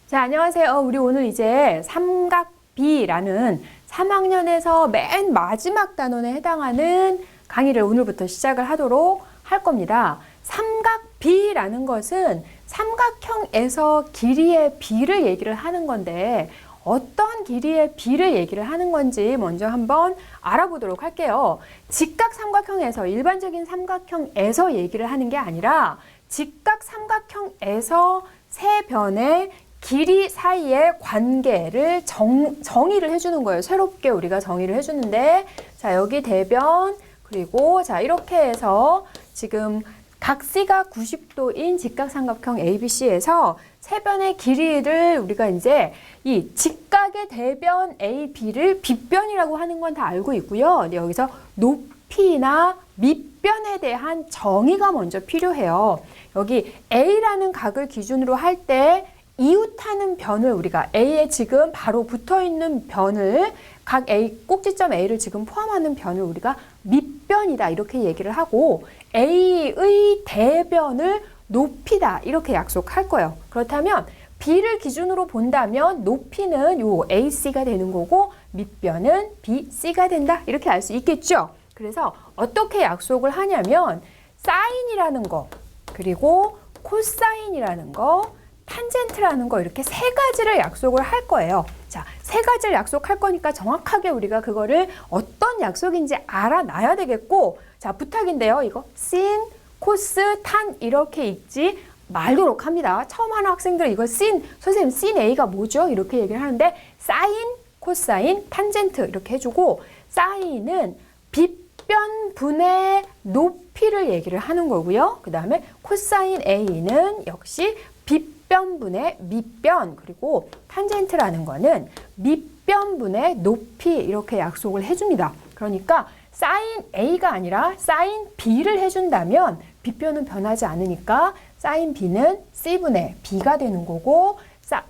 자, 안녕하세요. 우리 오늘 이제 삼각비라는 3학년에서 맨 마지막 단원에 해당하는 강의를 오늘부터 시작을 하도록 할 겁니다. 삼각비라는 것은 삼각형에서 길이의 비를 얘기를 하는 건데 어떤 길이의 비를 얘기를 하는 건지 먼저 한번 알아보도록 할게요. 직각삼각형에서 일반적인 삼각형에서 얘기를 하는 게 아니라 직각삼각형에서 세 변의 길이 사이의 관계를 정의를 해주는 거예요. 새롭게 우리가 정의를 해주는데, 자, 여기 대변, 그리고 자, 이렇게 해서 지금 각시가 90도인 직각삼각형 ABC에서 세 변의 길이를 우리가 이제 이 직각의 대변 AB를 빗변이라고 하는 건 다 알고 있고요. 근데 여기서 높이나 밑변에 대한 정의가 먼저 필요해요. 여기 A라는 각을 기준으로 할 때 이웃하는 변을 우리가 A에 지금 바로 붙어있는 변을 각 A, 꼭지점 A를 지금 포함하는 변을 우리가 밑변이다 이렇게 얘기를 하고 A의 대변을 높이다 이렇게 약속할 거예요. 그렇다면 B를 기준으로 본다면 높이는 요 AC가 되는 거고 밑변은 BC가 된다 이렇게 알 수 있겠죠. 그래서 어떻게 약속을 하냐면 사인이라는 거 그리고 코사인이라는 거 탄젠트라는 거 이렇게 세 가지를 약속을 할 거예요. 자, 세 가지를 약속할 거니까 정확하게 우리가 그거를 어떤 약속인지 알아놔야 되겠고, 자, 부탁인데요. 이거 신, 코스, 탄 이렇게 읽지 말도록 합니다. 처음 하는 학생들은 이걸 선생님 신 A가 뭐죠? 이렇게 얘기를 하는데 사인, 코사인, 탄젠트 이렇게 해주고 사인은 빗변분의 높이를 얘기를 하는 거고요. 그 다음에 코사인 A는 역시 빗변분의 밑변 그리고 탄젠트라는 거는 밑변분의 높이 이렇게 약속을 해줍니다. 그러니까 사인 A가 아니라 사인 B를 해준다면 빗변은 변하지 않으니까 사인 B는 C분의 B가 되는 거고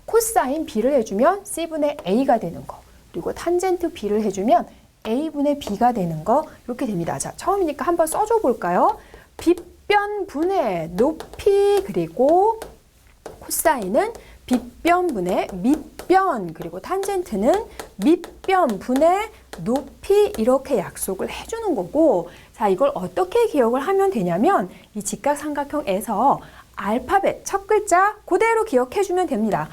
코사인 B를 해주면 C분의 A가 되는 거 그리고 탄젠트 B를 해주면 A분의 B가 되는 거 이렇게 됩니다. 자, 처음이니까 한번 써줘 볼까요? 빗변분의 높이 그리고 코사인은 빗변분의 밑변 그리고 탄젠트는 밑변분의 높이 이렇게 약속을 해주는 거고 자 이걸 어떻게 기억을 하면 되냐면 이 직각삼각형에서 알파벳 첫 글자 그대로 기억해주면 됩니다.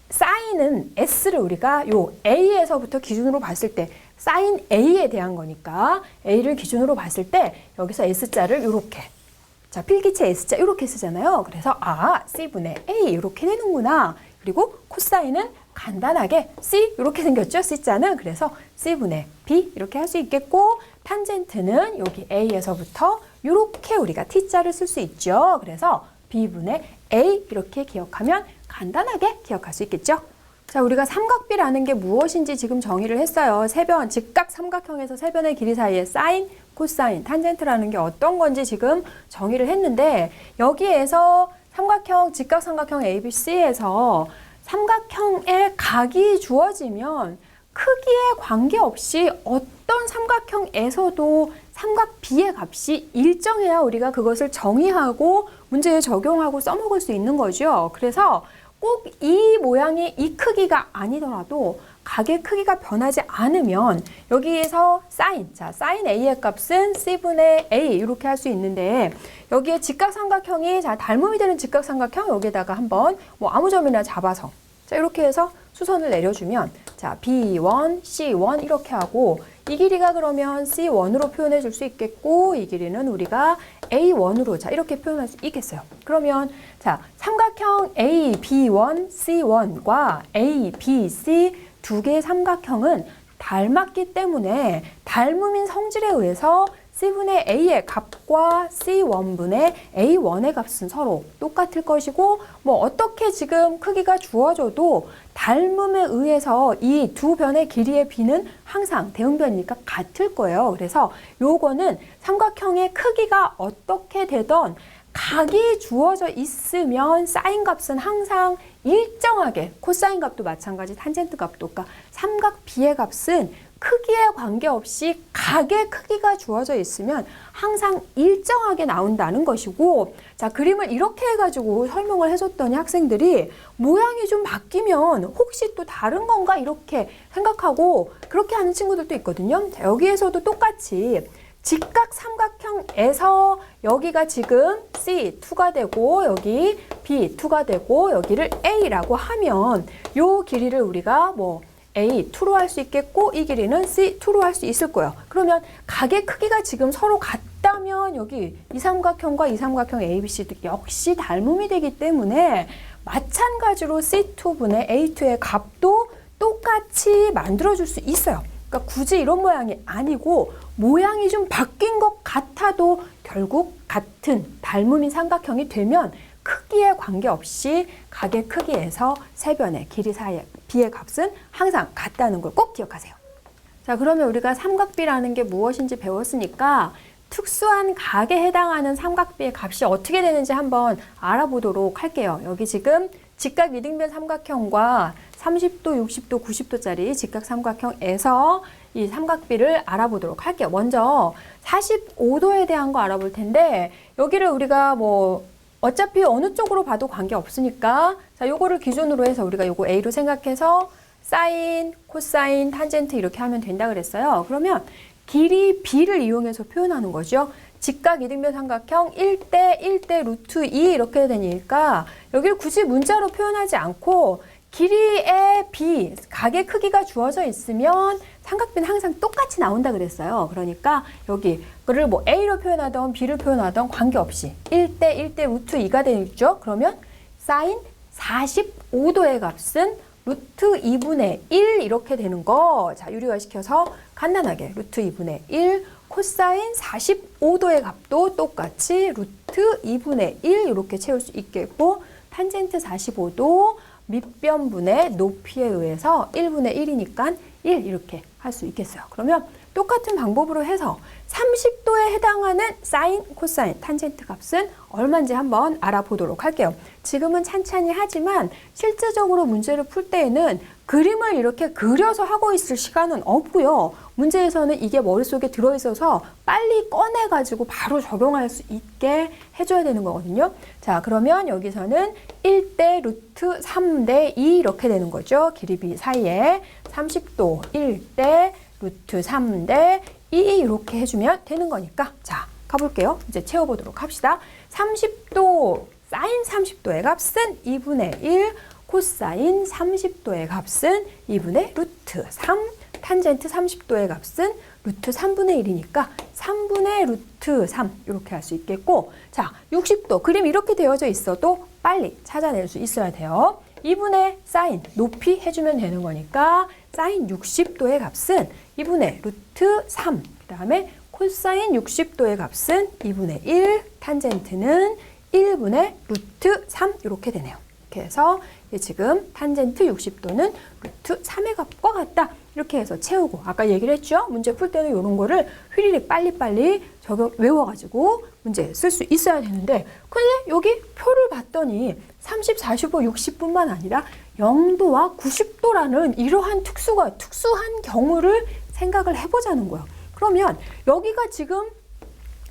사인은 S를 우리가 요 A에서부터 기준으로 봤을 때 사인 A에 대한 거니까 A를 기준으로 봤을 때 여기서 S자를 이렇게 자, 필기체 S자 이렇게 쓰잖아요. 그래서 C분의 A 이렇게 되는구나. 그리고 코사인은 간단하게 C 이렇게 생겼죠. C자는 그래서 C분의 B 이렇게 할 수 있겠고 탄젠트는 여기 A에서부터 이렇게 우리가 T자를 쓸 수 있죠. 그래서 B분의 A 이렇게 기억하면 간단하게 기억할 수 있겠죠. 자, 우리가 삼각비라는 게 무엇인지 지금 정의를 했어요. 세변, 직각 삼각형에서 세 변의 길이 사이에 사인, 코사인, 탄젠트라는 게 어떤 건지 지금 정의를 했는데 여기에서 삼각형, 직각삼각형 ABC에서 삼각형의 각이 주어지면 크기에 관계없이 어떤 삼각형에서도 삼각비의 값이 일정해야 우리가 그것을 정의하고 문제에 적용하고 써먹을 수 있는 거죠. 그래서 꼭 이 모양의 이 크기가 아니더라도 각의 크기가 변하지 않으면 여기에서 사인, 자, 사인 A의 값은 C분의 A 이렇게 할 수 있는데 여기에 직각삼각형이 자, 닮음이 되는 직각삼각형 여기에다가 한번 뭐 아무 점이나 잡아서 자, 이렇게 해서 수선을 내려주면 자, B1, C1 이렇게 하고 이 길이가 그러면 C1으로 표현해 줄 수 있겠고 이 길이는 우리가 A1으로 자 이렇게 표현할 수 있겠어요. 그러면 자 삼각형 A, B1, C1과 A, B, C 두 개의 삼각형은 닮았기 때문에 닮음인 성질에 의해서 C분의 A의 값과 C1분의 A1의 값은 서로 똑같을 것이고 뭐 어떻게 지금 크기가 주어져도 닮음에 의해서 이 두 변의 길이의 B는 항상 대응변이니까 같을 거예요. 그래서 요거는 삼각형의 크기가 어떻게 되던 각이 주어져 있으면 사인 값은 항상 일정하게 코사인 값도 마찬가지 탄젠트 값도 그러니까 삼각 B의 값은 크기에 관계없이 각의 크기가 주어져 있으면 항상 일정하게 나온다는 것이고 자, 그림을 이렇게 해가지고 설명을 해줬더니 학생들이 모양이 좀 바뀌면 혹시 또 다른 건가 이렇게 생각하고 그렇게 하는 친구들도 있거든요. 자, 여기에서도 똑같이 직각 삼각형에서 여기가 지금 C2가 되고 여기 B2가 되고 여기를 A라고 하면 요 길이를 우리가 뭐 A2로 할 수 있겠고 이 길이는 C2로 할 수 있을 거예요. 그러면 각의 크기가 지금 서로 같다면 여기 이 삼각형과 이 삼각형 ABC도 역시 닮음이 되기 때문에 마찬가지로 C2분의 A2의 값도 똑같이 만들어줄 수 있어요. 그러니까 굳이 이런 모양이 아니고 모양이 좀 바뀐 것 같아도 결국 같은 닮음인 삼각형이 되면 크기에 관계없이 각의 크기에서 세변의 길이 사이의 B의 값은 항상 같다는 걸 꼭 기억하세요. 자, 그러면 우리가 삼각비라는 게 무엇인지 배웠으니까 특수한 각에 해당하는 삼각비의 값이 어떻게 되는지 한번 알아보도록 할게요. 여기 지금 직각 이등변 삼각형과 30도, 60도, 90도짜리 직각 삼각형에서 이 삼각비를 알아보도록 할게요. 먼저 45도에 대한 거 알아볼 텐데 여기를 우리가 뭐 어차피 어느 쪽으로 봐도 관계 없으니까 자, 요거를 기준으로 해서 우리가 요거 A로 생각해서 사인, 코사인, 탄젠트 이렇게 하면 된다 그랬어요. 그러면 길이 B를 이용해서 표현하는 거죠. 직각 이등변 삼각형 1대 1대 루트 2 이렇게 되니까 여기를 굳이 문자로 표현하지 않고 길이의 B, 각의 크기가 주어져 있으면 삼각비는 항상 똑같이 나온다 그랬어요. 그러니까 여기 그를 뭐 A로 표현하던 B를 표현하던 관계없이 1대 1대 루트 2가 되죠. 그러면 사인 45도의 값은 루트 2분의 1 이렇게 되는 거. 자, 유리화시켜서 간단하게 루트 2분의 1 코사인 45도의 값도 똑같이 루트 2분의 1 이렇게 채울 수 있겠고 탄젠트 45도 밑변분의 높이에 의해서 1분의 1이니까 1 이렇게 할 수 있겠어요. 그러면 똑같은 방법으로 해서 30도에 해당하는 사인, 코사인, 탄젠트 값은 얼마인지 한번 알아보도록 할게요. 지금은 찬찬히 하지만 실제적으로 문제를 풀 때에는 그림을 이렇게 그려서 하고 있을 시간은 없고요. 문제에서는 이게 머릿속에 들어있어서 빨리 꺼내가지고 바로 적용할 수 있게 해줘야 되는 거거든요. 자, 그러면 여기서는 1대 루트 3대 2 이렇게 되는 거죠. 길이 B 사이에 30도 1대 루트 3대 2 이렇게 해주면 되는 거니까 자, 가볼게요. 이제 채워보도록 합시다. 30도 사인 30도의 값은 2분의 1 코사인 30도의 값은 2분의 루트 3 탄젠트 30도의 값은 루트 3분의 1이니까 3분의 루트 3 이렇게 할 수 있겠고 자 60도 그림 이렇게 되어져 있어도 빨리 찾아낼 수 있어야 돼요. 2분의 사인 높이 해주면 되는 거니까 사인 60도의 값은 2분의 루트 3 그 다음에 코사인 60도의 값은 2분의 1 탄젠트는 1분의 루트 3 이렇게 되네요. 이렇게 해서 지금 탄젠트 60도는 루트 3의 값과 같다. 이렇게 해서 채우고 아까 얘기를 했죠. 문제 풀 때는 이런 거를 휘리릭 빨리빨리 외워가지고 문제 쓸 수 있어야 되는데 근데 여기 표를 봤더니 30, 45, 60뿐만 아니라 0도와 90도라는 이러한 특수한 경우를 생각을 해보자는 거예요. 그러면 여기가 지금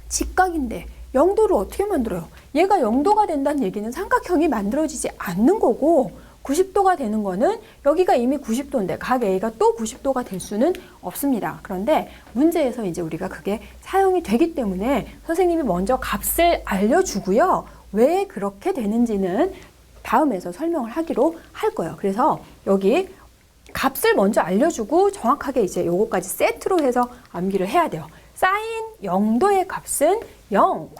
직각인데 0도를 어떻게 만들어요? 얘가 0도가 된다는 얘기는 삼각형이 만들어지지 않는 거고 90도가 되는 거는 여기가 이미 90도인데 각 A가 또 90도가 될 수는 없습니다. 그런데 문제에서 이제 우리가 그게 사용이 되기 때문에 선생님이 먼저 값을 알려주고요. 왜 그렇게 되는지는 다음에서 설명을 하기로 할 거예요. 그래서 여기 값을 먼저 알려주고 정확하게 이제 요거까지 세트로 해서 암기를 해야 돼요. 사인 0도의 값은 0,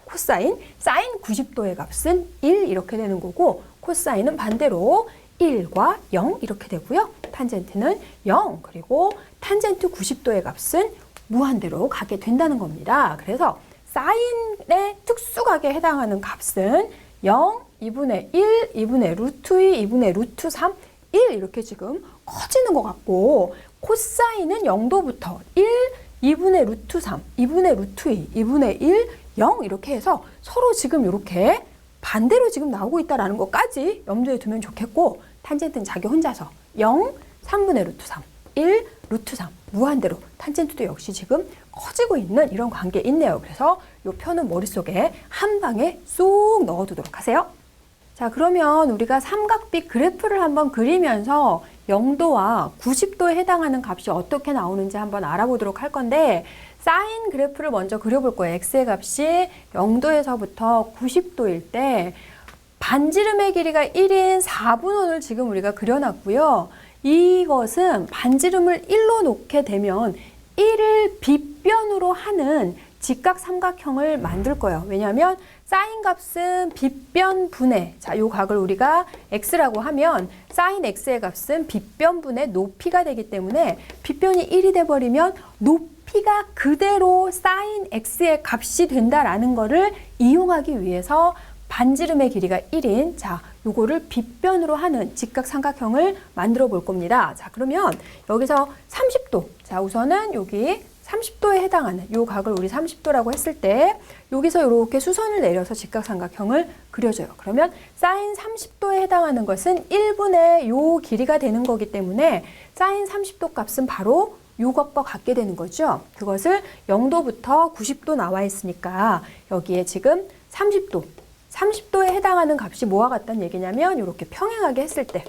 코사인 사인 90도의 값은 1 이렇게 되는 거고 코사인은 반대로 1과 0 이렇게 되고요. 탄젠트는 0 그리고 탄젠트 90도의 값은 무한대로 가게 된다는 겁니다. 그래서 사인의 특수각에 해당하는 값은 0, 2분의 1, 2분의 루트 2, 2분의 루트 3, 1 이렇게 지금 커지는 것 같고 코사인은 0도부터 1, 2분의 루트 3, 2분의 루트 2, 2분의 1, 0 이렇게 해서 서로 지금 이렇게 반대로 지금 나오고 있다는 것까지 염두에 두면 좋겠고 탄젠트는 자기 혼자서 0, 3분의 루트 3, 1, 루트 3 무한대로 탄젠트도 역시 지금 커지고 있는 이런 관계에 있네요. 그래서 이 표는 머릿속에 한 방에 쏙 넣어두도록 하세요. 자, 그러면 우리가 삼각비 그래프를 한번 그리면서 0도와 90도에 해당하는 값이 어떻게 나오는지 한번 알아보도록 할 건데, 사인 그래프를 먼저 그려볼 거예요. x의 값이 0도에서부터 90도일 때 반지름의 길이가 1인 4분원을 지금 우리가 그려놨고요. 이것은 반지름을 1로 놓게 되면 1을 빗변으로 하는 직각삼각형을 만들 거예요. 왜냐하면 사인 값은 빗변분의, 자, 요 각을 우리가 x라고 하면 사인 x의 값은 빗변분의 높이가 되기 때문에 빗변이 1이 돼버리면 높이가 그대로 사인 x의 값이 된다라는 거를 이용하기 위해서 반지름의 길이가 1인, 자, 요거를 빗변으로 하는 직각삼각형을 만들어 볼 겁니다. 자, 그러면 여기서 30도, 자, 우선은 여기 30도에 해당하는 요 각을 우리 30도라고 했을 때 여기서 이렇게 수선을 내려서 직각삼각형을 그려줘요. 그러면 사인 30도에 해당하는 것은 1분의 요 길이가 되는 거기 때문에 사인 30도 값은 바로 요것과 같게 되는 거죠. 그것을 0도부터 90도 나와 있으니까 여기에 지금 30도에 해당하는 값이 뭐와 같다는 얘기냐면 이렇게 평행하게 했을 때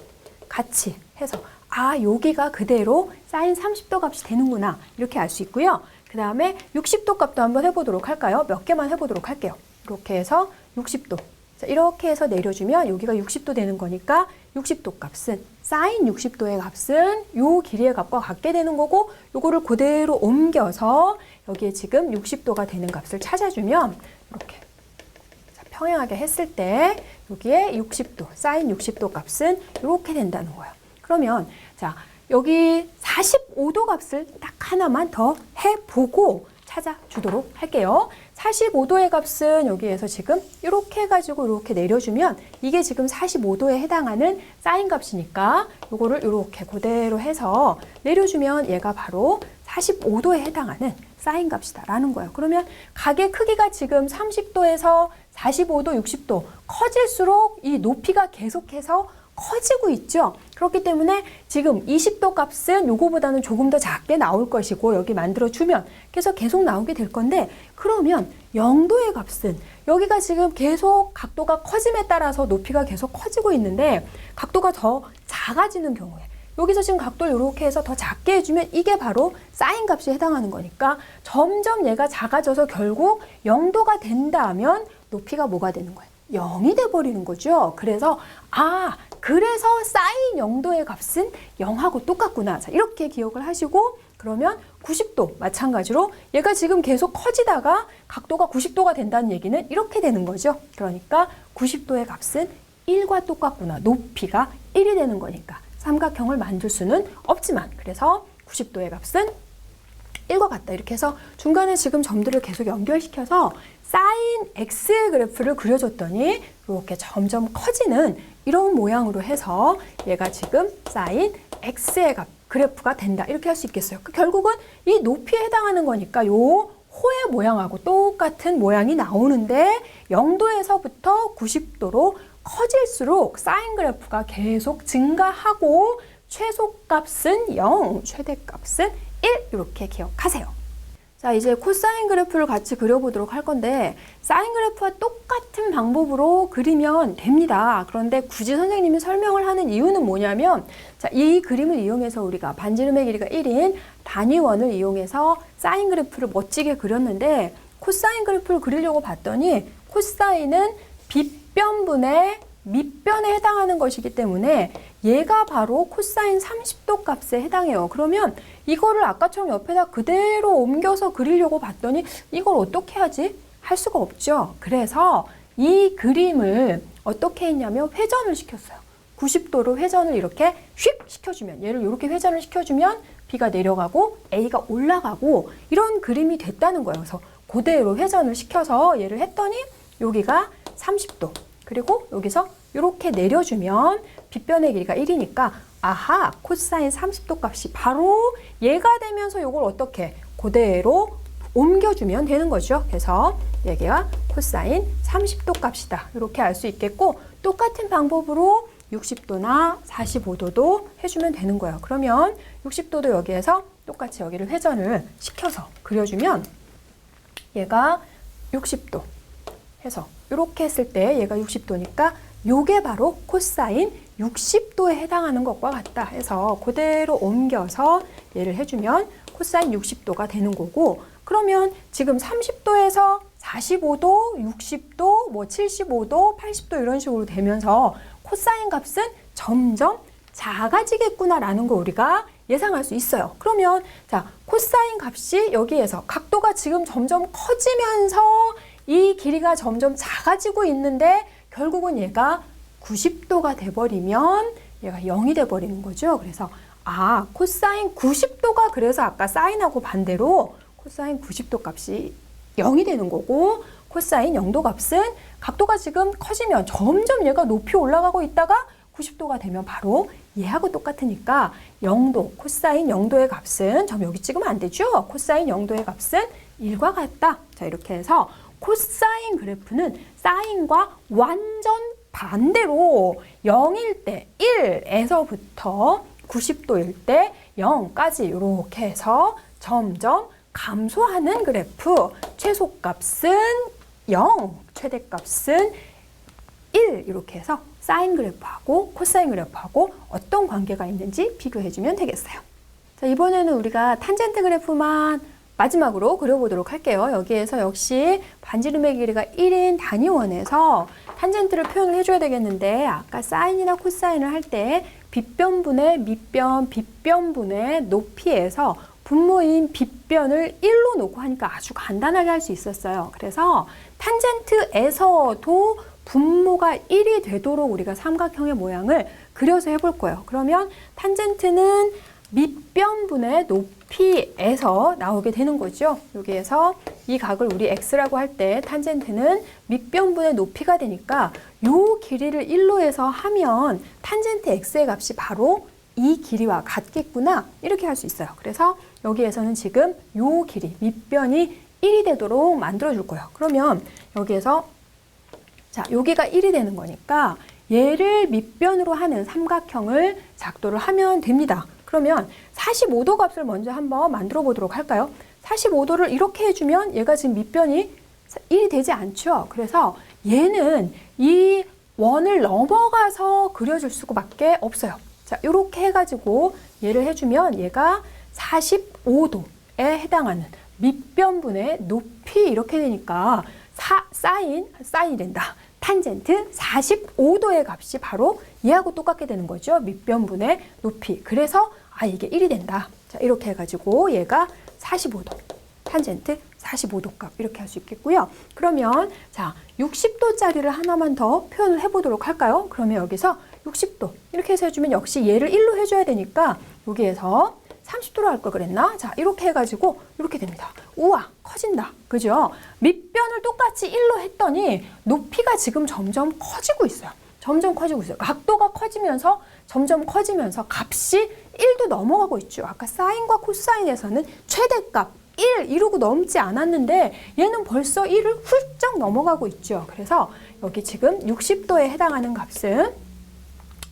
같이 해서 아, 여기가 그대로 사인 30도 값이 되는구나 이렇게 알 수 있고요. 그 다음에 60도 값도 한번 해보도록 할까요? 몇 개만 해보도록 할게요. 이렇게 해서 60도, 자, 이렇게 해서 내려주면 여기가 60도 되는 거니까 60도 값은 사인 60도의 값은 요 길이의 값과 같게 되는 거고, 요거를 그대로 옮겨서 여기에 지금 60도가 되는 값을 찾아주면 이렇게 평행하게 했을 때 여기에 60도, 사인 60도 값은 이렇게 된다는 거예요. 그러면 자, 여기 45도 값을 딱 하나만 더 해보고 찾아주도록 할게요. 45도의 값은 여기에서 지금 이렇게 해가지고 이렇게 내려주면 이게 지금 45도에 해당하는 사인 값이니까 요거를 이렇게 그대로 해서 내려주면 얘가 바로 45도에 해당하는 사인 값이다 라는 거예요. 그러면 각의 크기가 지금 30도에서 45도, 60도 커질수록 이 높이가 계속해서 커지고 있죠. 그렇기 때문에 지금 20도 값은 요거보다는 조금 더 작게 나올 것이고 여기 만들어주면 계속 나오게 될 건데, 그러면 0도의 값은 여기가 지금 계속 각도가 커짐에 따라서 높이가 계속 커지고 있는데 각도가 더 작아지는 경우에 여기서 지금 각도를 이렇게 해서 더 작게 해주면 이게 바로 사인 값이 해당하는 거니까 점점 얘가 작아져서 결국 0도가 된다면 높이가 뭐가 되는 거예요? 0이 돼버리는 거죠. 그래서 그래서 사인 0도의 값은 0하고 똑같구나. 자, 이렇게 기억을 하시고, 그러면 90도 마찬가지로 얘가 지금 계속 커지다가 각도가 90도가 된다는 얘기는 이렇게 되는 거죠. 그러니까 90도의 값은 1과 똑같구나. 높이가 1이 되는 거니까 삼각형을 만들 수는 없지만, 그래서 90도의 값은 1과 같다. 이렇게 해서 중간에 지금 점들을 계속 연결시켜서 사인 x의 그래프를 그려줬더니 이렇게 점점 커지는 이런 모양으로 해서 얘가 지금 사인 x의 그래프가 된다. 이렇게 할 수 있겠어요. 결국은 이 높이에 해당하는 거니까 요 호의 모양하고 똑같은 모양이 나오는데 0도에서부터 90도로 커질수록 사인 그래프가 계속 증가하고 최소값은 0, 최대값은 1 이렇게 기억하세요. 자, 이제 코사인 그래프를 같이 그려보도록 할 건데 사인 그래프와 똑같은 방법으로 그리면 됩니다. 그런데 굳이 선생님이 설명을 하는 이유는 뭐냐면, 자, 이 그림을 이용해서 우리가 반지름의 길이가 1인 단위원을 이용해서 사인 그래프를 멋지게 그렸는데 코사인 그래프를 그리려고 봤더니 코사인은 빗변분의 밑변에 해당하는 것이기 때문에 얘가 바로 코사인 30도 값에 해당해요. 그러면 이거를 아까처럼 옆에다 그대로 옮겨서 그리려고 봤더니 이걸 어떻게 하지? 할 수가 없죠. 그래서 이 그림을 어떻게 했냐면 회전을 시켰어요. 90도로 회전을 이렇게 휙 시켜주면, 얘를 이렇게 회전을 시켜주면 B가 내려가고 A가 올라가고 이런 그림이 됐다는 거예요. 그래서 그대로 회전을 시켜서 얘를 했더니 여기가 30도, 그리고 여기서 이렇게 내려주면 빗변의 길이가 1이니까 아하, 코사인 30도 값이 바로 얘가 되면서 이걸 어떻게 그대로 옮겨주면 되는 거죠. 그래서 여기가 코사인 30도 값이다. 이렇게 알 수 있겠고, 똑같은 방법으로 60도나 45도도 해주면 되는 거예요. 그러면 60도도 여기에서 똑같이 여기를 회전을 시켜서 그려주면 얘가 60도 해서 이렇게 했을 때 얘가 60도니까 요게 바로 코사인 60도에 해당하는 것과 같다 해서 그대로 옮겨서 얘를 해주면 코사인 60도가 되는 거고, 그러면 지금 30도에서 45도, 60도, 뭐 75도, 80도 이런 식으로 되면서 코사인 값은 점점 작아지겠구나라는 거 우리가 예상할 수 있어요. 그러면 자, 코사인 값이 여기에서 각도가 지금 점점 커지면서 이 길이가 점점 작아지고 있는데 결국은 얘가 90도가 돼버리면 얘가 0이 돼버리는 거죠. 그래서 코사인 90도가 그래서 아까 사인하고 반대로 코사인 90도 값이 0이 되는 거고, 코사인 0도 값은 각도가 지금 커지면 점점 얘가 높이 올라가고 있다가 90도가 되면 바로 얘하고 똑같으니까 0도, 코사인 0도의 값은, 저 여기 찍으면 안 되죠? 코사인 0도의 값은 1과 같다. 자, 이렇게 해서 코사인 그래프는 사인과 완전 반대로 0일 때 1에서부터 90도일 때 0까지 이렇게 해서 점점 감소하는 그래프, 최소값은 0, 최대값은 1 이렇게 해서 사인 그래프하고 코사인 그래프하고 어떤 관계가 있는지 비교해주면 되겠어요. 자, 이번에는 우리가 탄젠트 그래프만 마지막으로 그려보도록 할게요. 여기에서 역시 반지름의 길이가 1인 단위원에서 탄젠트를 표현을 해줘야 되겠는데, 아까 사인이나 코사인을 할 때 빗변분의 밑변, 빗변분의 높이에서 분모인 빗변을 1로 놓고 하니까 아주 간단하게 할 수 있었어요. 그래서 탄젠트에서도 분모가 1이 되도록 우리가 삼각형의 모양을 그려서 해볼 거예요. 그러면 탄젠트는 밑변분의 높이에서 나오게 되는 거죠. 여기에서 이 각을 우리 x라고 할 때 탄젠트는 밑변분의 높이가 되니까 요 길이를 1로 해서 하면 탄젠트 x의 값이 바로 이 길이와 같겠구나, 이렇게 할 수 있어요. 그래서 여기에서는 지금 요 길이 밑변이 1이 되도록 만들어 줄 거예요. 그러면 여기에서 자, 여기가 1이 되는 거니까 얘를 밑변으로 하는 삼각형을 작도를 하면 됩니다. 그러면 45도 값을 먼저 한번 만들어 보도록 할까요? 45도를 이렇게 해주면 얘가 지금 밑변이 1이 되지 않죠. 그래서 얘는 이 원을 넘어가서 그려줄 수밖에 없어요. 자, 이렇게 해가지고 얘를 해주면 얘가 45도에 해당하는 밑변분의 높이 이렇게 되니까 사인이 된다. 탄젠트 45도의 값이 바로 얘하고 똑같게 되는 거죠. 밑변분의 높이. 그래서 이게 1이 된다. 자, 이렇게 해가지고 얘가 45도, 탄젠트 45도 값 이렇게 할 수 있겠고요. 그러면 자, 60도짜리를 하나만 더 표현을 해보도록 할까요? 그러면 여기서 60도 이렇게 해서 해주면 역시 얘를 1로 해줘야 되니까 여기에서 30도로 할 걸 그랬나? 자, 이렇게 해가지고 이렇게 됩니다. 우와, 커진다. 그죠? 밑변을 똑같이 1로 했더니 높이가 지금 점점 커지고 있어요. 점점 커지고 있어요. 각도가 커지면서 점점 커지면서 값이 1도 넘어가고 있죠. 아까 사인과 코사인에서는 최대값 1 이루고 넘지 않았는데 얘는 벌써 1을 훌쩍 넘어가고 있죠. 그래서 여기 지금 60도에 해당하는 값은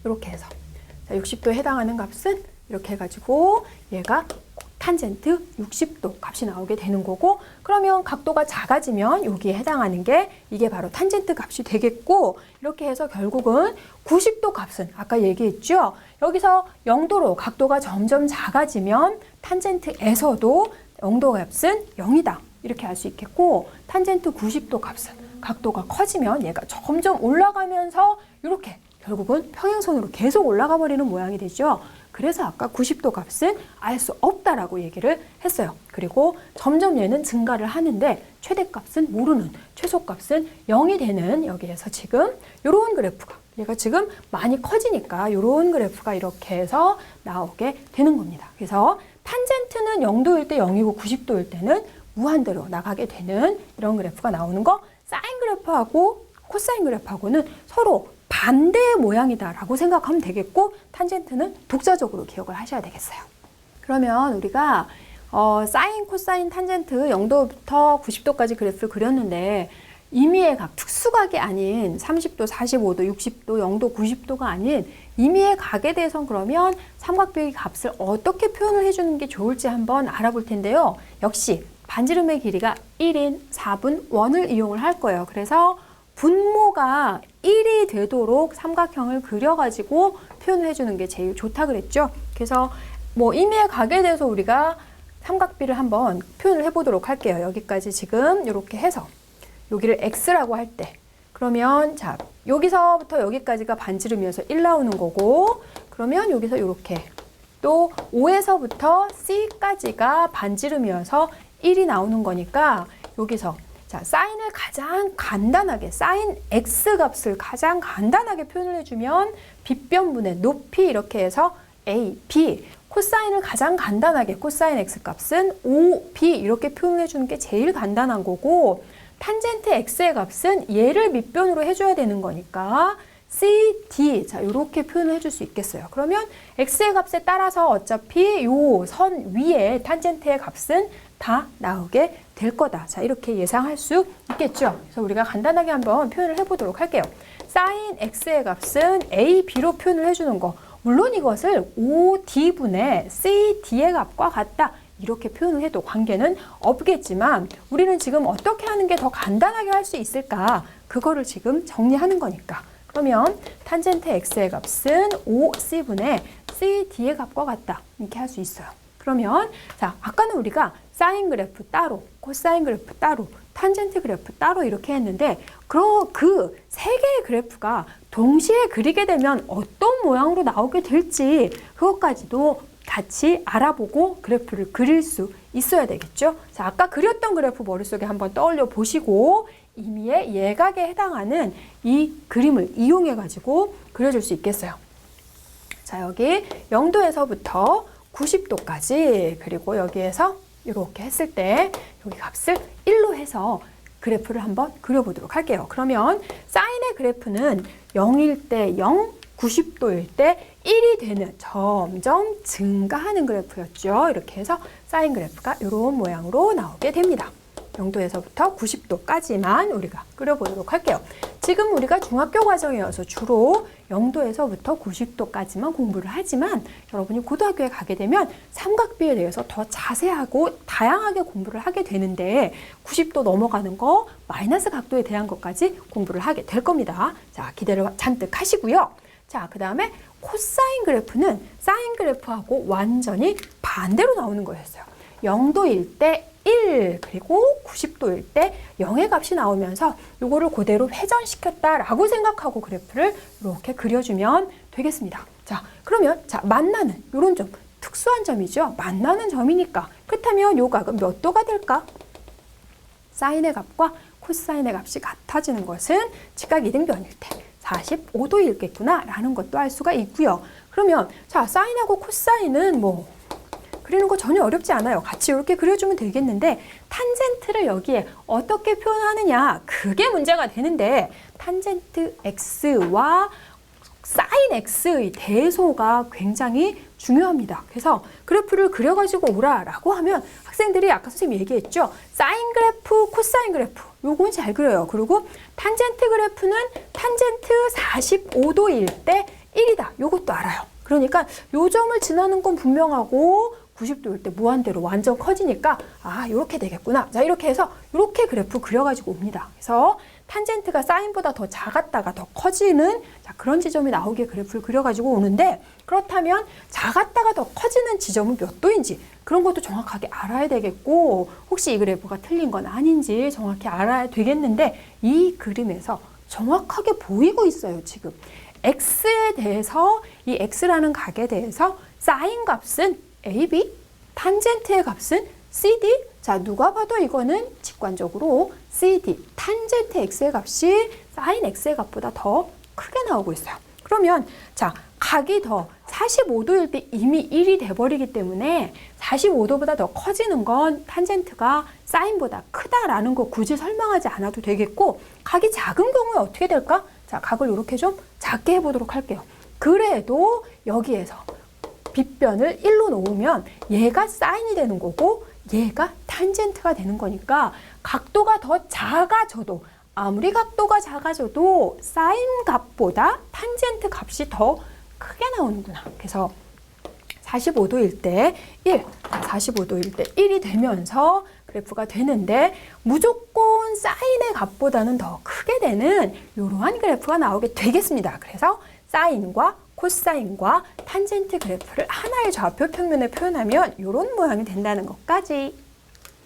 이렇게 해서, 자, 60도에 해당하는 값은 이렇게 해가지고 얘가 탄젠트 60도 값이 나오게 되는 거고, 그러면 각도가 작아지면 여기에 해당하는 게 이게 바로 탄젠트 값이 되겠고, 이렇게 해서 결국은 90도 값은 아까 얘기했죠. 여기서 0도로 각도가 점점 작아지면 탄젠트에서도 0도 값은 0이다. 이렇게 알 수 있겠고, 탄젠트 90도 값은 각도가 커지면 얘가 점점 올라가면서 이렇게 결국은 평행선으로 계속 올라가 버리는 모양이 되죠. 그래서 아까 90도 값은 알 수 없다라고 얘기를 했어요. 그리고 점점 얘는 증가를 하는데 최대값은 모르는, 최소값은 0이 되는, 여기에서 지금 이런 그래프가, 얘가 지금 많이 커지니까 이런 그래프가 이렇게 해서 나오게 되는 겁니다. 그래서 탄젠트는 0도일 때 0이고 90도일 때는 무한대로 나가게 되는 이런 그래프가 나오는 거, 사인 그래프하고 코사인 그래프하고는 서로 반대의 모양이다라고 생각하면 되겠고, 탄젠트는 독자적으로 기억을 하셔야 되겠어요. 그러면 우리가 사인, 코사인, 탄젠트 0도부터 90도까지 그래프를 그렸는데 임의의 각, 특수각이 아닌 30도, 45도, 60도, 0도, 90도가 아닌 임의의 각에 대해서는 그러면 삼각비의 값을 어떻게 표현을 해주는 게 좋을지 한번 알아볼 텐데요. 역시 반지름의 길이가 1인 4분 원을 이용을 할 거예요. 그래서 분모가 1이 되도록 삼각형을 그려가지고 표현을 해주는 게 제일 좋다 그랬죠. 그래서 뭐 임의의 각에 대해서 우리가 삼각비를 한번 표현을 해보도록 할게요. 여기까지 지금 이렇게 해서 여기를 x라고 할 때 그러면 자 여기서부터 여기까지가 반지름이어서 1 나오는 거고 그러면 여기서 이렇게 또 5에서부터 c까지가 반지름이어서 1이 나오는 거니까 여기서 자 사인을 가장 간단하게 사인 x 값을 가장 간단하게 표현을 해주면 빗변분의 높이 이렇게 해서 a, b 코사인을 가장 간단하게 코사인 x 값은 5b 이렇게 표현해 주는 게 제일 간단한 거고 탄젠트 x의 값은 얘를 밑변으로 해줘야 되는 거니까 c, d 자 이렇게 표현을 해줄 수 있겠어요. 그러면 x의 값에 따라서 어차피 요 선 위에 탄젠트의 값은 다 나오게 될 거다. 자 이렇게 예상할 수 있겠죠. 그래서 우리가 간단하게 한번 표현을 해보도록 할게요. 사인 x의 값은 a, b로 표현을 해주는 거 물론 이것을 5d분의 cd의 값과 같다. 이렇게 표현을 해도 관계는 없겠지만 우리는 지금 어떻게 하는 게 더 간단하게 할 수 있을까? 그거를 지금 정리하는 거니까. 그러면 탄젠트 x의 값은 5c분의 cd의 값과 같다. 이렇게 할 수 있어요. 그러면 자 아까는 우리가 사인 그래프 따로, 코사인 그래프 따로, 탄젠트 그래프 따로 이렇게 했는데 그 세 개의 그래프가 동시에 그리게 되면 어떤 모양으로 나오게 될지 그것까지도 같이 알아보고 그래프를 그릴 수 있어야 되겠죠. 자, 아까 그렸던 그래프 머릿속에 한번 떠올려 보시고 임의의 예각에 해당하는 이 그림을 이용해 가지고 그려줄 수 있겠어요. 자, 여기 0도에서부터 90도까지 그리고 여기에서 이렇게 했을 때 여기 값을 1로 해서 그래프를 한번 그려보도록 할게요. 그러면 사인의 그래프는 0일 때 0, 90도일 때 1이 되는 점점 증가하는 그래프였죠. 이렇게 해서 사인 그래프가 이런 모양으로 나오게 됩니다. 0도에서부터 90도까지만 우리가 그려보도록 할게요. 지금 우리가 중학교 과정이어서 주로 0도에서부터 90도까지만 공부를 하지만 여러분이 고등학교에 가게 되면 삼각비에 대해서 더 자세하고 다양하게 공부를 하게 되는데 90도 넘어가는 거, 마이너스 각도에 대한 것까지 공부를 하게 될 겁니다. 자, 기대를 잔뜩 하시고요. 자, 그 다음에 코사인 그래프는 사인 그래프하고 완전히 반대로 나오는 거였어요. 0도일 때 1 그리고 90도일 때 0의 값이 나오면서 이거를 그대로 회전시켰다라고 생각하고 그래프를 이렇게 그려주면 되겠습니다. 자, 그러면 자 만나는 이런 점 특수한 점이죠. 만나는 점이니까 그렇다면 요 각은 몇 도가 될까? 사인의 값과 코사인의 값이 같아지는 것은 직각 이등변일 때 45도이겠구나 라는 것도 알 수가 있고요. 그러면 자 사인하고 코사인은 뭐 그리는 거 전혀 어렵지 않아요. 같이 이렇게 그려주면 되겠는데 탄젠트를 여기에 어떻게 표현하느냐 그게 문제가 되는데 탄젠트 x와 사인 x의 대소가 굉장히 중요합니다. 그래서 그래프를 그려가지고 오라라고 하면 학생들이 아까 선생님이 얘기했죠. 사인 그래프, 코사인 그래프 요건 잘 그려요. 그리고 탄젠트 그래프는 탄젠트 45도일 때 1이다. 요것도 알아요. 그러니까 요 점을 지나는 건 분명하고 90도일 때 무한대로 완전 커지니까 아 이렇게 되겠구나. 자 이렇게 해서 이렇게 그래프 그려가지고 옵니다. 그래서 탄젠트가 사인보다 더 작았다가 더 커지는 자, 그런 지점이 나오게 그래프를 그려가지고 오는데 그렇다면 작았다가 더 커지는 지점은 몇 도인지 그런 것도 정확하게 알아야 되겠고 혹시 이 그래프가 틀린 건 아닌지 정확히 알아야 되겠는데 이 그림에서 정확하게 보이고 있어요. 지금 x에 대해서 이 x라는 각에 대해서 사인 값은 AB, 탄젠트의 값은 CD. 자, 누가 봐도 이거는 직관적으로 CD, 탄젠트 x의 값이 사인 x의 값보다 더 크게 나오고 있어요. 그러면 자, 각이 더 45도일 때 이미 1이 돼버리기 때문에 45도보다 더 커지는 건 탄젠트가 사인보다 크다라는 거 굳이 설명하지 않아도 되겠고 각이 작은 경우에 어떻게 될까? 자, 각을 이렇게 좀 작게 해보도록 할게요. 그래도 여기에서 빗변을 1로 놓으면 얘가 사인이 되는 거고 얘가 탄젠트가 되는 거니까 각도가 더 작아져도 아무리 각도가 작아져도 사인 값보다 탄젠트 값이 더 크게 나오는구나. 그래서 45도일 때 1, 45도일 때 1이 되면서 그래프가 되는데 무조건 사인의 값보다는 더 크게 되는 이러한 그래프가 나오게 되겠습니다. 그래서 사인과 코사인과 탄젠트 그래프를 하나의 좌표 평면에 표현하면 이런 모양이 된다는 것까지.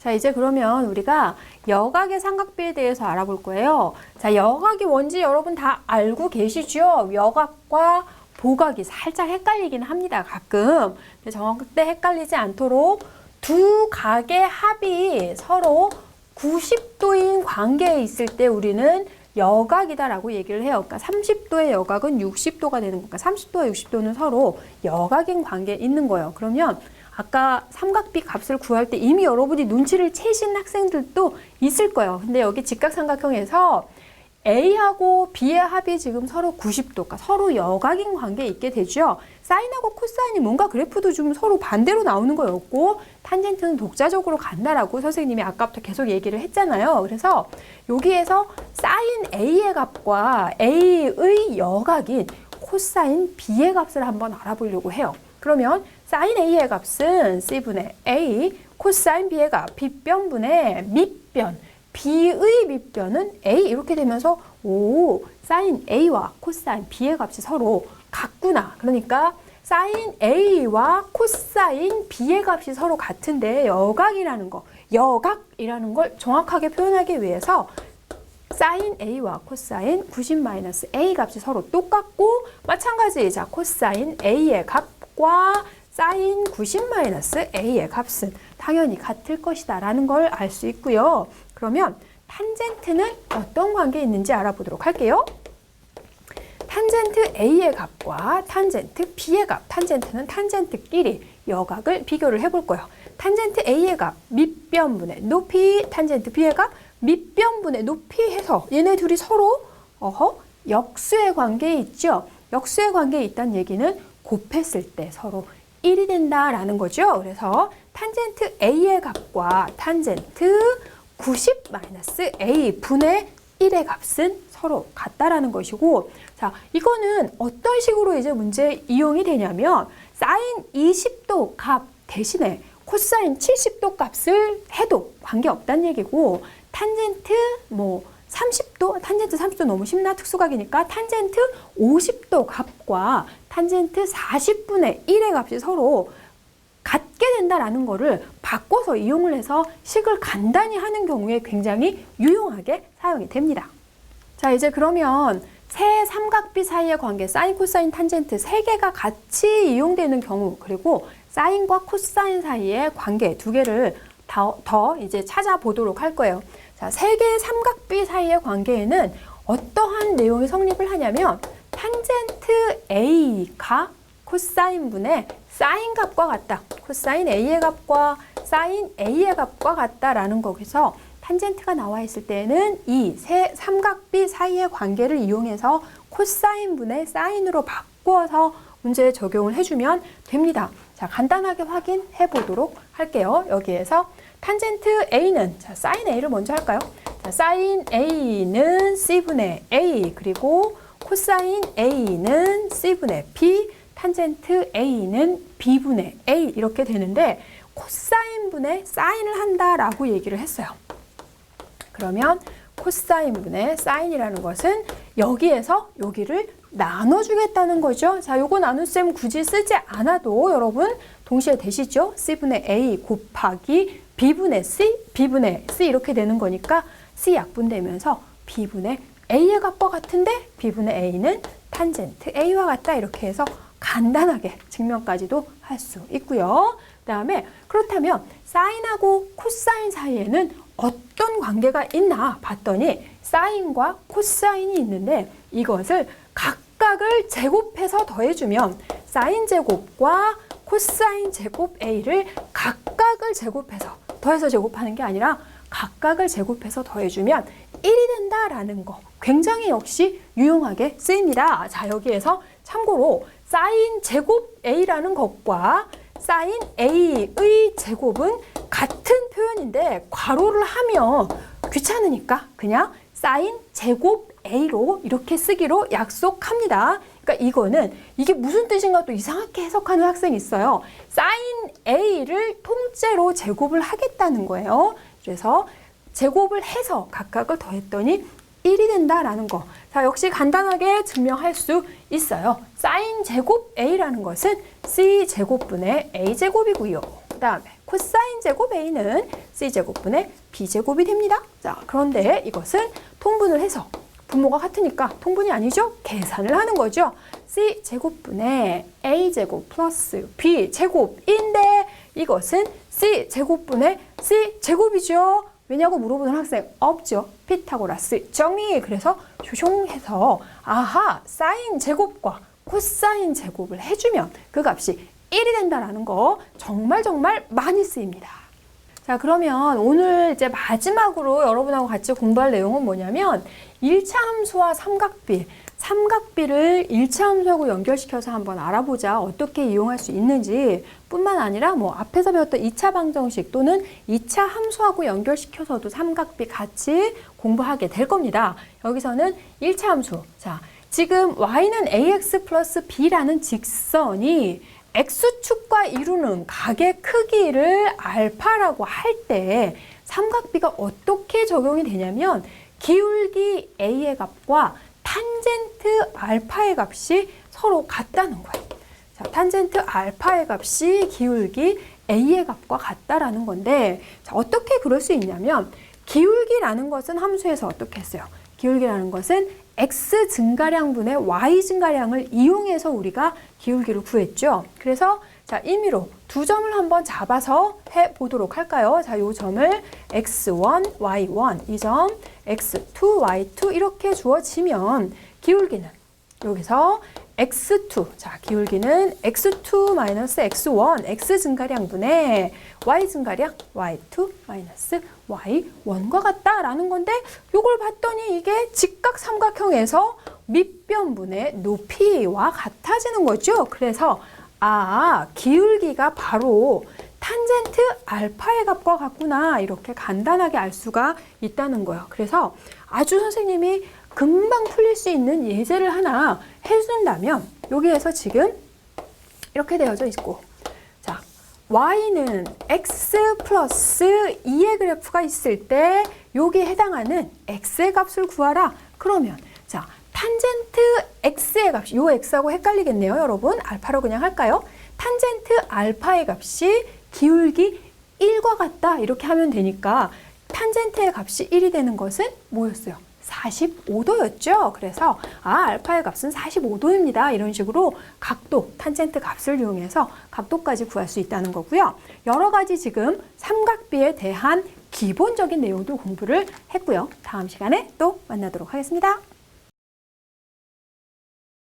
자, 이제 그러면 우리가 여각의 삼각비에 대해서 알아볼 거예요. 자, 여각이 뭔지 여러분 다 알고 계시죠? 여각과 보각이 살짝 헷갈리긴 합니다, 가끔. 근데 절대 헷갈리지 않도록 두 각의 합이 서로 90도인 관계에 있을 때 우리는 여각이다라고 얘기를 해요. 그러니까 30도의 여각은 60도가 되는 거니까 30도와 60도는 서로 여각인 관계에 있는 거예요. 그러면 아까 삼각비 값을 구할 때 이미 여러분이 눈치를 채신 학생들도 있을 거예요. 근데 여기 직각삼각형에서 A하고 B의 합이 지금 서로 90도, 그러니까 서로 여각인 관계에 있게 되죠. 사인하고 코사인이 뭔가 그래프도 좀 서로 반대로 나오는 거였고 탄젠트는 독자적으로 간다라고 선생님이 아까부터 계속 얘기를 했잖아요. 그래서 여기에서 사인 A의 값과 A의 여각인 코사인 B의 값을 한번 알아보려고 해요. 그러면 사인 A의 값은 C분의 A, 코사인 B의 값 빗변분의 밑변, B의 밑변은 A 이렇게 되면서 오, 사인 A와 코사인 B의 값이 서로 같구나. 그러니까 사인 A와 코사인 B의 값이 서로 같은데 여각이라는 거, 여각이라는 걸 정확하게 표현하기 위해서 사인 A와 코사인 90-A 값이 서로 똑같고 마찬가지 자 코사인 A의 값과 사인 90-A의 값은 당연히 같을 것이다 라는 걸 알 수 있고요. 그러면 탄젠트는 어떤 관계에 있는지 알아보도록 할게요. 탄젠트 A의 값과 탄젠트 B의 값, 탄젠트는 탄젠트끼리 여각을 비교를 해볼 거예요. 탄젠트 A의 값 밑변분의 높이, 탄젠트 B의 값 밑변분의 높이 해서 얘네 둘이 서로 역수의 관계에 있죠. 역수의 관계에 있다는 얘기는 곱했을 때 서로 1이 된다라는 거죠. 그래서 탄젠트 A의 값과 탄젠트 90-A 분의 1의 값은 서로 같다라는 것이고, 자, 이거는 어떤 식으로 이제 문제 이용이 되냐면, 사인 20도 값 대신에 코사인 70도 값을 해도 관계없다는 얘기고, 탄젠트 30도, 탄젠트 30도 너무 쉽나? 특수각이니까 탄젠트 50도 값과 탄젠트 40분의 1의 값이 서로 같게 된다라는 거를 바꿔서 이용을 해서 식을 간단히 하는 경우에 굉장히 유용하게 사용이 됩니다. 자, 이제 그러면 세 삼각비 사이의 관계, 사인, 코사인, 탄젠트 세 개가 같이 이용되는 경우, 그리고 사인과 코사인 사이의 관계 두 개를 더 이제 찾아보도록 할 거예요. 자, 세 개의 삼각비 사이의 관계에는 어떠한 내용이 성립을 하냐면 탄젠트 A가 코사인분의 사인 값과 같다. 코사인 A의 값과 사인 A의 값과 같다라는 거기서 탄젠트가 나와 있을 때는 이 세 삼각비 사이의 관계를 이용해서 코사인분의 사인으로 바꿔서 문제에 적용을 해주면 됩니다. 자, 간단하게 확인해 보도록 할게요. 여기에서 탄젠트 A는, 자, 사인 A를 먼저 할까요? 자, 사인 A는 C분의 A, 그리고 코사인 A는 C분의 B, 탄젠트 A는 B분의 A 이렇게 되는데 코사인분의 사인을 한다라고 얘기를 했어요. 그러면 코사인분의 사인이라는 것은 여기에서 여기를 나눠주겠다는 거죠. 자, 요거 나눗셈 굳이 쓰지 않아도 여러분 동시에 되시죠? C분의 A 곱하기 B분의 C, B분의 C 이렇게 되는 거니까 C 약분되면서 B분의 A의 값과 같은데 B분의 A는 탄젠트 A와 같다 이렇게 해서 간단하게 증명까지도 할 수 있고요. 그 다음에 그렇다면 사인하고 코사인 사이에는 어떤 관계가 있나 봤더니 사인과 코사인이 있는데 이것을 각각을 제곱해서 더해주면 사인 제곱과 코사인 제곱 A를 각각을 제곱해서 더해서 제곱하는 게 아니라 각각을 제곱해서 더해주면 1이 된다라는 거 굉장히 역시 유용하게 쓰입니다. 자, 여기에서 참고로 사인 제곱 A라는 것과 사인 A의 제곱은 같은 표현인데 괄호를 하면 귀찮으니까 그냥 사인 제곱 A로 이렇게 쓰기로 약속합니다. 그러니까 이거는 이게 무슨 뜻인가 또 이상하게 해석하는 학생이 있어요. 사인 A를 통째로 제곱을 하겠다는 거예요. 그래서 제곱을 해서 각각을 더했더니 1이 된다라는 거. 자, 역시 간단하게 증명할 수 있어요. 사인 제곱 A라는 것은 C제곱분의 A제곱이고요. 그 다음에 코사인 제곱 A는 C제곱분의 B제곱이 됩니다. 자, 그런데 이것을 통분을 해서 분모가 같으니까 통분이 아니죠? 계산을 하는 거죠. C제곱분의 A제곱 플러스 B제곱인데 이것은 C제곱분의 C제곱이죠. 왜냐고 물어보는 학생 없죠. 피타고라스 정리. 그래서 조종해서 아하, 사인 제곱과 코사인 제곱을 해주면 그 값이 1이 된다라는 거 정말 많이 쓰입니다. 자, 그러면 오늘 이제 마지막으로 여러분하고 같이 공부할 내용은 뭐냐면 1차 함수와 삼각비를 1차 함수하고 연결시켜서 한번 알아보자. 어떻게 이용할 수 있는지 뿐만 아니라 뭐 앞에서 배웠던 2차 방정식 또는 2차 함수하고 연결시켜서도 삼각비 같이 공부하게 될 겁니다. 여기서는 1차 함수. 자, 지금 y는 ax 플러스 b라는 직선이 x축과 이루는 각의 크기를 알파라고 할 때 삼각비가 어떻게 적용이 되냐면 기울기 a의 값과 탄젠트 알파의 값이 서로 같다는 거예요. 자, 탄젠트 알파의 값이 기울기 a의 값과 같다라는 건데, 자, 어떻게 그럴 수 있냐면 기울기라는 것은 함수에서 어떻게 했어요? 기울기라는 것은 x 증가량분의 y 증가량을 이용해서 우리가 기울기를 구했죠. 그래서 자, 임의로 두 점을 한번 잡아서 해보도록 할까요? 자, 요 점을 x1, y1, 이 점 x2, y2 이렇게 주어지면 기울기는 여기서 x2, 자, 기울기는 x2 마이너스 x1, x 증가량분의 y 증가량 y2 마이너스 y1과 같다라는 건데, 요걸 봤더니 이게 직각 삼각형에서 밑변분의 높이와 같아지는 거죠. 그래서 기울기가 바로 탄젠트 알파의 값과 같구나, 이렇게 간단하게 알 수가 있다는 거예요. 그래서 아주 선생님이 금방 풀릴 수 있는 예제를 하나 해준다면, 여기에서 지금 이렇게 되어져 있고, 자, y는 x 플러스 2의 그래프가 있을 때 여기에 해당하는 x의 값을 구하라. 그러면 자, 탄젠트 x의 값이, 요 x하고 헷갈리겠네요, 여러분. 알파로 그냥 할까요? 탄젠트 알파의 값이 기울기 1과 같다, 이렇게 하면 되니까 탄젠트의 값이 1이 되는 것은 뭐였어요? 45도였죠. 그래서 알파의 값은 45도입니다. 이런 식으로 각도, 탄젠트 값을 이용해서 각도까지 구할 수 있다는 거고요. 여러 가지 지금 삼각비에 대한 기본적인 내용도 공부를 했고요. 다음 시간에 또 만나도록 하겠습니다.